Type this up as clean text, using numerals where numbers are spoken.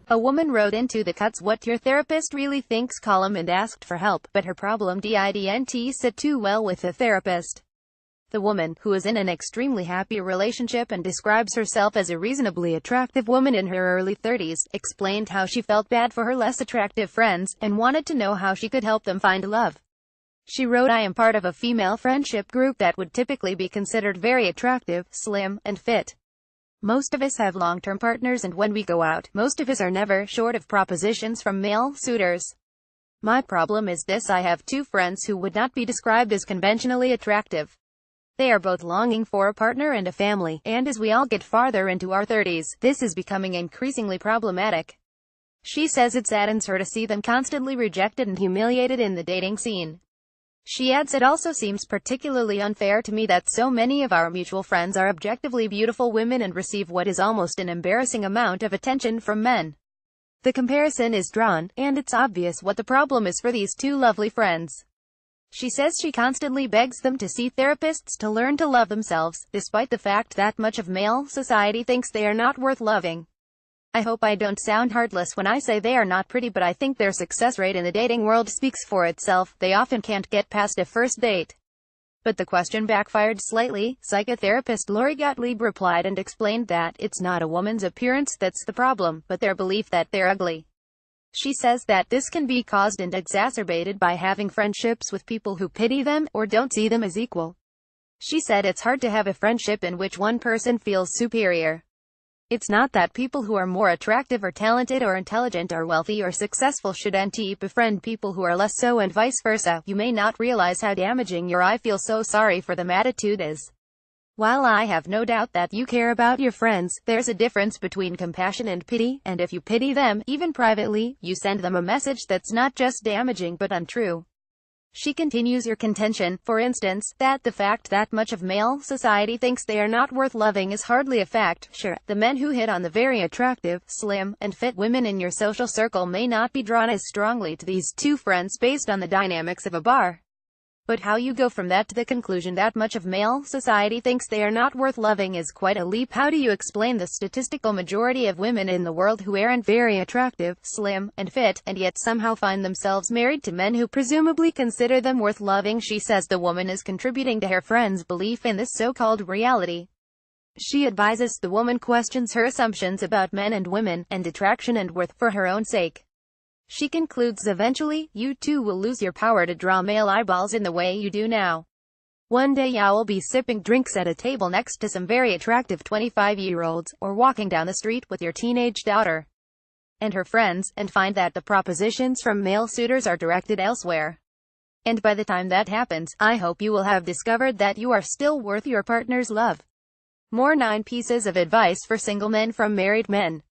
A woman wrote into the Cuts What Your Therapist Really Thinks column and asked for help, but her problem didn't sit too well with the therapist. The woman, who is in an extremely happy relationship and describes herself as a reasonably attractive woman in her early 30s, explained how she felt bad for her less attractive friends, and wanted to know how she could help them find love. She wrote, "I am part of a female friendship group that would typically be considered very attractive, slim, and fit. Most of us have long-term partners, and when we go out, most of us are never short of propositions from male suitors. My problem is this: I have two friends who would not be described as conventionally attractive. They are both longing for a partner and a family, and as we all get farther into our 30s, this is becoming increasingly problematic." She says it saddens her to see them constantly rejected and humiliated in the dating scene. She adds, "It also seems particularly unfair to me that so many of our mutual friends are objectively beautiful women and receive what is almost an embarrassing amount of attention from men. The comparison is drawn, and it's obvious what the problem is for these two lovely friends." She says she constantly begs them to see therapists to learn to love themselves, despite the fact that much of male society thinks they are not worth loving. "I hope I don't sound heartless when I say they are not pretty, but I think their success rate in the dating world speaks for itself. They often can't get past a first date." But the question backfired slightly. Psychotherapist Lori Gottlieb replied and explained that it's not a woman's appearance that's the problem, but their belief that they're ugly. She says that this can be caused and exacerbated by having friendships with people who pity them, or don't see them as equal. She said it's hard to have a friendship in which one person feels superior. It's not that people who are more attractive or talented or intelligent or wealthy or successful shouldn't befriend people who are less so, and vice versa. You may not realize how damaging your "I feel so sorry for them" attitude is. While I have no doubt that you care about your friends, there's a difference between compassion and pity, and if you pity them, even privately, you send them a message that's not just damaging but untrue. She continues, "Your contention, for instance, that the fact that much of male society thinks they are not worth loving is hardly a fact. Sure, the men who hit on the very attractive, slim, and fit women in your social circle may not be drawn as strongly to these two friends based on the dynamics of a bar. But how you go from that to the conclusion that much of male society thinks they are not worth loving is quite a leap. How do you explain the statistical majority of women in the world who aren't very attractive, slim, and fit, and yet somehow find themselves married to men who presumably consider them worth loving?" She says the woman is contributing to her friend's belief in this so-called reality. She advises the woman questions her assumptions about men and women, and attraction and worth, for her own sake. She concludes, "Eventually, you too will lose your power to draw male eyeballs in the way you do now. One day you'll be sipping drinks at a table next to some very attractive 25-year-olds, or walking down the street with your teenage daughter and her friends, and find that the propositions from male suitors are directed elsewhere. And by the time that happens, I hope you will have discovered that you are still worth your partner's love." More 9 pieces of advice for single men from married men.